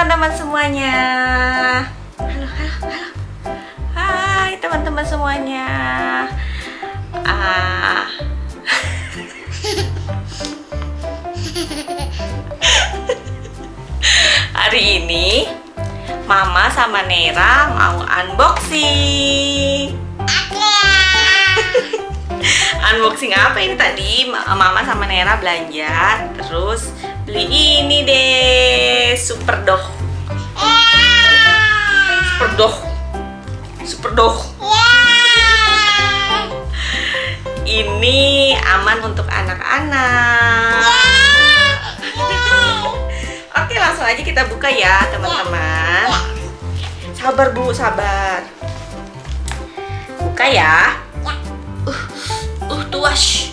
teman-teman semuanya. Halo, halo, halo. Hai teman-teman semuanya. Hari ini Mama sama Nera mau unboxing. Unboxing apa ini tadi? Mama sama Nera belanja, terus beli ini deh, Super Dog. Super Dog. Ini aman untuk anak-anak. Oke, langsung aja kita buka ya, teman-teman. Sabar Bu, sabar. Buka ya. Tuas.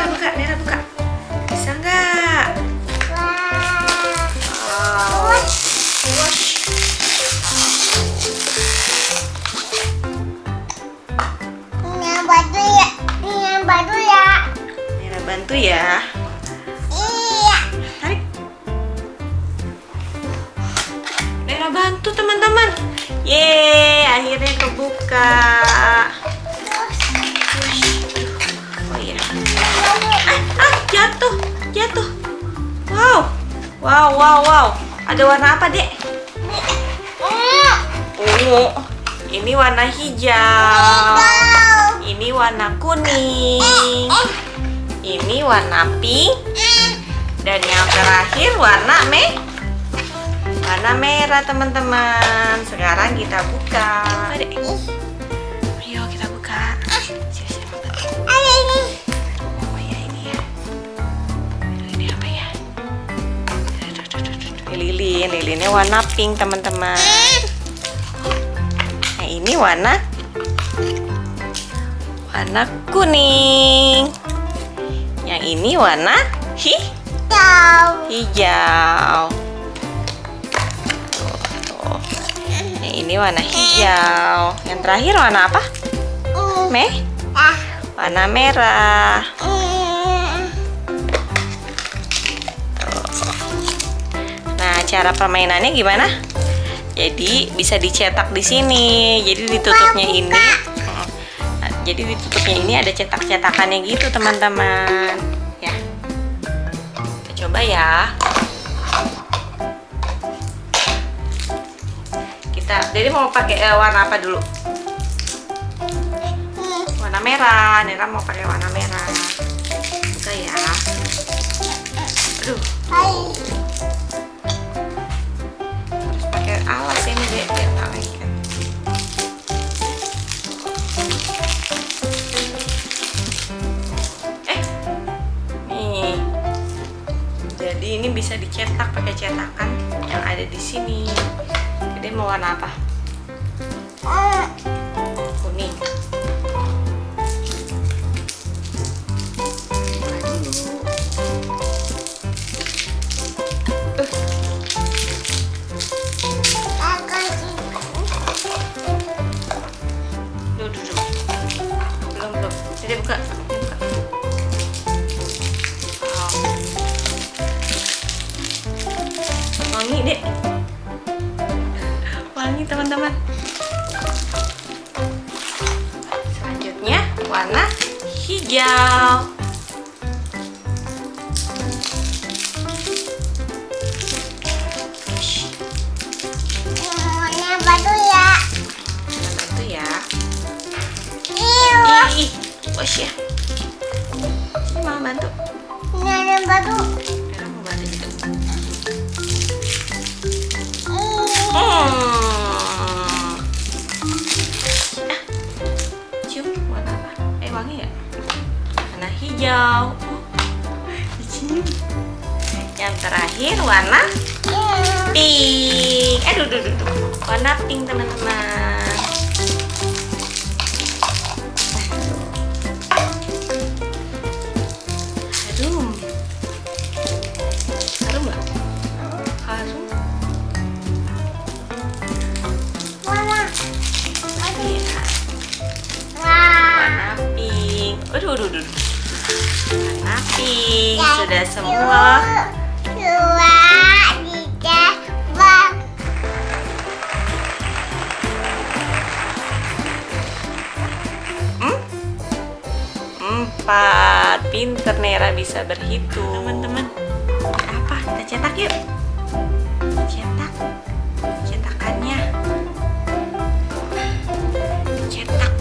Buka, Nera buka. Bisa nggak? Wow. Nera bantu ya. Tarik. Nera bantu teman-teman. Yeay, akhirnya kebuka. Oh iya. Jatuh. Wow. Ada warna apa, Dek? Ungu. Ini warna hijau. Ini warna kuning. Ini warna pink. Dan yang terakhir warna merah, teman-teman. Sekarang kita buka. Ayo kita buka. Oh ya, ini ya. Ini apa ya? Lilinnya warna pink, teman-teman. Nah, ini warna kuning. Yang ini warna hijau. Ini warna hijau. Yang terakhir warna apa? Warna merah. Nah, cara permainannya gimana? Jadi bisa dicetak di sini. Jadi ditutupnya ini ada cetak-cetakannya gitu, teman-teman. Ya. Kita coba ya. Jadi mau pakai warna apa dulu? Warna merah. Nera mau pakai warna merah. Buka ya. Aduh. Harus pakai alas ini deh, biar nggak lengket. Nih. Jadi ini bisa dicetak pakai cetakan yang ada di sini. Jadi mau warna apa? Kuning. Belum. Jadi buka. Wangi deh. Wangi, teman-teman. Selanjutnya warna hijau. Bantu ya. Bos ya. Ini mau bantu. Nera mau bantu gitu. Cium warna apa? Wangi ya? Warna hijau. Dicium. Yang terakhir warna pink. Warna pink, teman-teman. Harum nggak? Harum. Warna pink. Aduh. pink. Sudah semua. 2, 3, 4. Empat. Pinter Nera bisa berhitung. Teman-teman, apa? Kita cetak yuk. Cetak. Cetakannya. Cetak.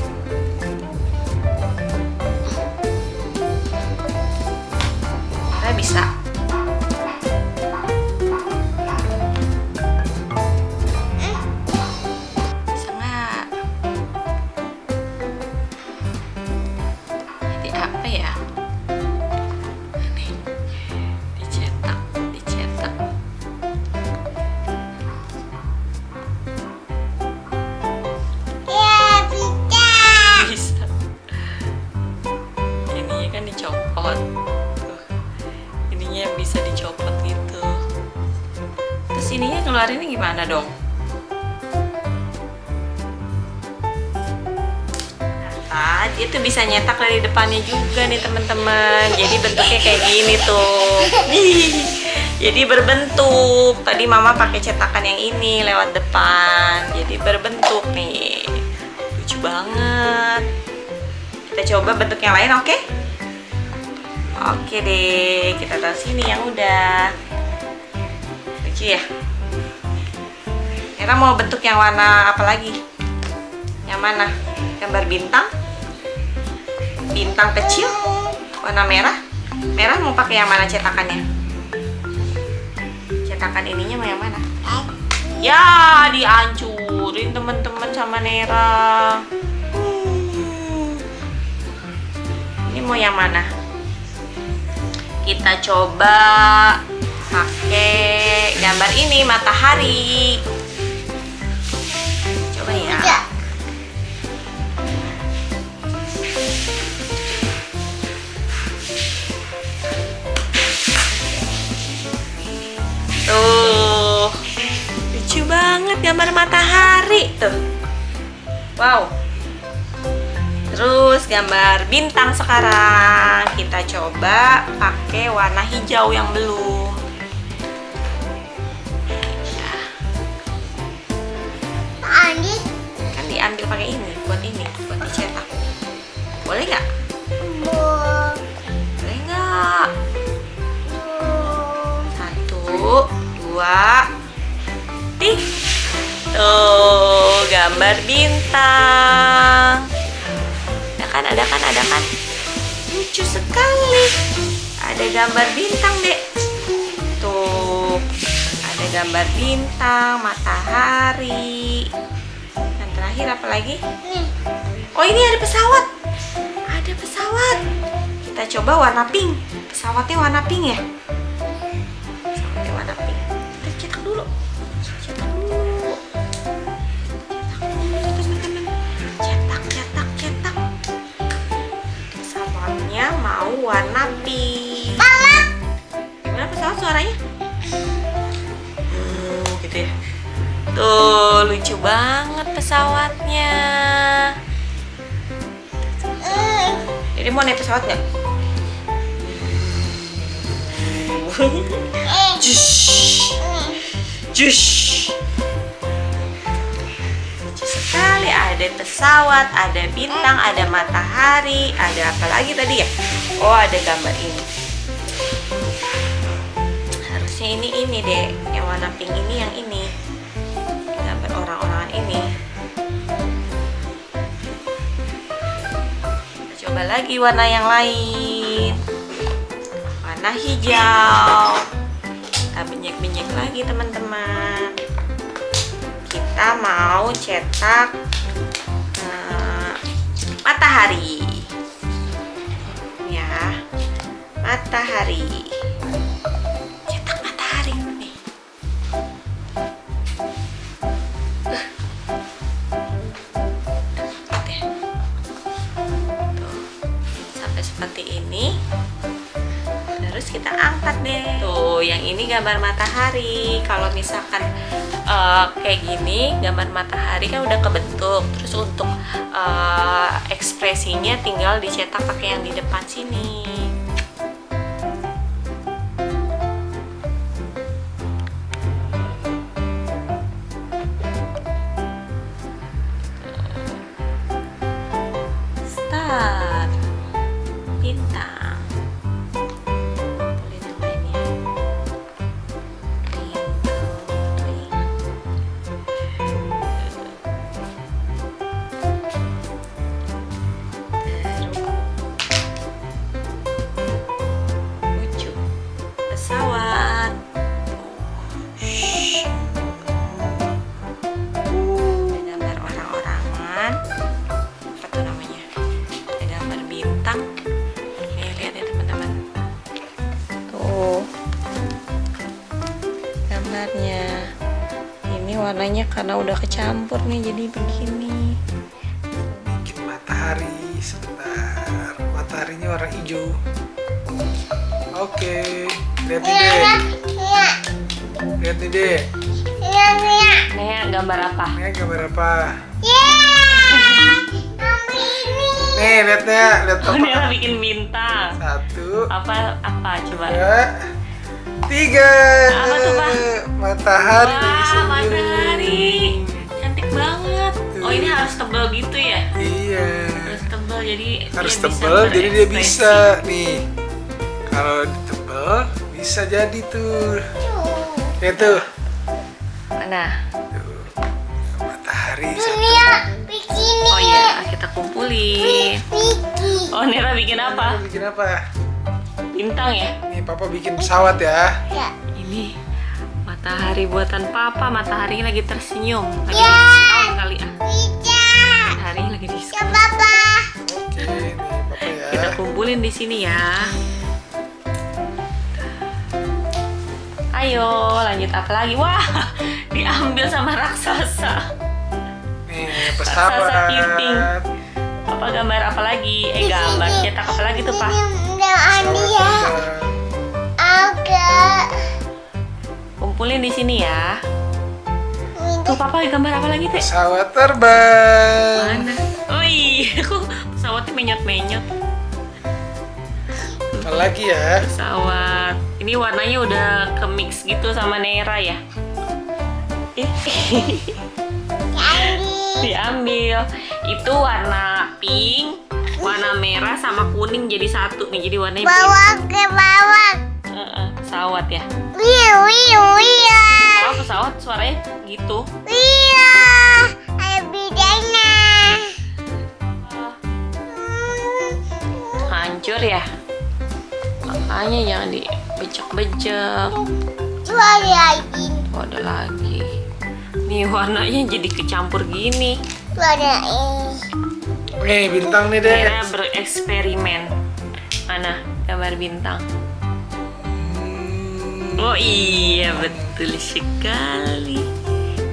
Nera bisa. Bisa nggak? Jadi apa ya? Nih, dicetak. Ya, bisa. Bisa. Ininya kan dicopot. Tuh. Ininya bisa dicopot gitu. Terus ininya keluarinnya gimana dong? Nah, itu bisa nyetak dari depannya juga nih teman-teman. Jadi bentuknya kayak gini tuh. Jadi berbentuk. Tadi mama pakai cetakan yang ini lewat depan. Jadi berbentuk nih. Lucu banget. Kita coba bentuk yang lain, oke? Oke deh, kita taruh sini yang udah. Lucu ya? Nera mau bentuk yang warna apa lagi? Yang mana? Gambar bintang? Bintang kecil? Warna merah? Merah mau pakai yang mana cetakannya? Cetakan ininya mau yang mana? Ya, dihancurin teman-teman sama Nera. Ini mau yang mana? Kita coba pakai gambar ini, matahari. Coba ya. Bisa. Tuh, lucu banget gambar matahari tuh. Wow. Terus gambar bintang sekarang. Kita coba pakai warna hijau yang belum. Andi. Kan diambil pakai ini, buat dicetak. Boleh nggak? Boleh nggak? 1, 2, tik. Tuh, gambar bintang. Ada kan? Lucu sekali. Ada gambar bintang, Dek. Tuh, ada gambar bintang, matahari. Dan terakhir apa lagi? Nih. Oh, ini ada pesawat. Ada pesawat. Kita coba warna pink. Pesawatnya warna pink ya? Pesawatnya warna pink. Kita cetak dulu. Cetak. Pesawatnya mau warna pink. Gimana pesawat suaranya? Gitu ya. Tuh, lucu banget pesawatnya. Jadi mau naik pesawat nggak? Jush. Lucu sekali. Ada pesawat, ada bintang, ada matahari, ada apa lagi tadi ya? Oh, ada gambar ini. Harusnya ini deh, yang warna pink ini, yang ini. Gambar orang-orangan ini. Coba lagi warna yang lain. Warna hijau. Kita benyek-benyek lagi teman-teman. Kita mau cetak matahari. Ya, matahari. Cetak matahari nih. Sampai seperti ini. Terus kita angkat deh. Tuh, yang ini gambar matahari. Kalau misalkan kayak gini, gambar matahari kan udah kebentuk. Terus untuk ekspresinya tinggal dicetak pakai yang di depan sini. bintang. Boleh yang lainnya. Twinkle, lucu. Pesawat. Ada gambar orang-orangan. Apa tuh namanya? Ada gambar bintang. Nih, lihat ya teman-teman. Tuh. Gambarnya. Ini warnanya karena udah kecampur nih jadi begini. Bikin matahari sebentar. Mataharinya warna hijau. Oke, lihat nih deh. Iya. Lihat nih deh. Iya. Iya. Nih, gambar apa? Ini gambar apa? Mama ini. Nih, lihat nih, lihat Oh, apa? Nera bikin bintang. 1, Apa coba? 2, 3. Apa tuh, Pak? Matahari. Wah, senyum. matahari. Cantik banget. Oh, ini harus tebal gitu ya? Iya. Harus tebal jadi Harus dia bisa tebal, jadi dia berekspresi. bisa nih. Kalau ditebal bisa jadi tuh. Lihat tuh. Mana? Tuh. Matahari Ini satu. ya, begini. Oh iya, kita kumpulin. Bikin. Oh, Nera bikin apa? Bikin apa? Bintang ya? Nih, Papa bikin pesawat ya. Ya. Ini matahari buatan Papa. Matahari lagi tersenyum. Lagi Ya. diskon kali ah. Bisa. Matahari lagi diskon. Ya, Papa. Oke, nih Papa ya. Kita kumpulin di sini ya. Ayo, lanjut apa lagi? Wah, diambil sama raksasa. Nih, Raksasa pesawat. kepiting. Apa gambar apa lagi? Gambar cetak apa lagi tuh, Pak? Ini udah Andi ya. Pesawat. Agak. Kumpulin di sini ya. Tuh, Papa gambar apa lagi, Teh? Pesawat terbang. Mana? Oh iya, kok pesawatnya menyot-menyot. Apa lagi ya? Pesawat. Ini warnanya udah ke-mix gitu sama Nera ya. Andi. Diambil. Itu warna pink, warna merah sama kuning jadi satu nih. Jadi warnanya pink. Bawa ke bawah. Pesawat ya. Wiu, wiu, wiu. Oh, pesawat suaranya gitu. Wiu. Ada bedanya. Hancur ya. Makanya jangan dibejek-bejek. Coba liatin. Oh, ada lagi. Nih warnanya jadi kecampur gini. Tuh ada ini. Nih, bintang nih deh. Nera bereksperimen. Mana gambar bintang? Oh iya, betul sekali.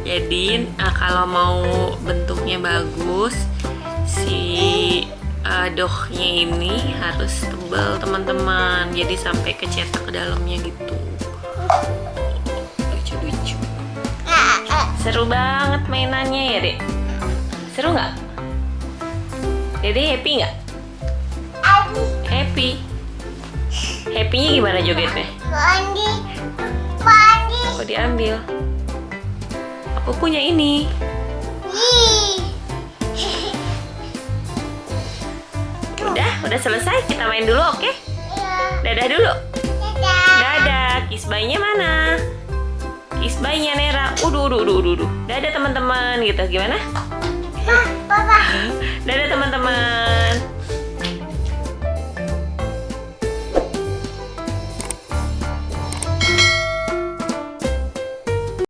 Jadi kalau mau bentuknya bagus, si dohnya ini harus tebal teman-teman. Jadi sampai kecetak ke dalamnya gitu. Lucu-lucu. Seru banget mainannya ya, Dek. Seru nggak? Dede happy nggak? Happy. Happy-nya gimana jogetnya? Andi. Andi. Kok diambil? Aku punya ini. Ih. Udah selesai. Kita main dulu, oke? Ya. Dadah dulu. Dadah. Dadah. Kiss bye-nya mana? Kiss bye-nya Nera. Uduh. Dadah teman-teman gitu. Gimana?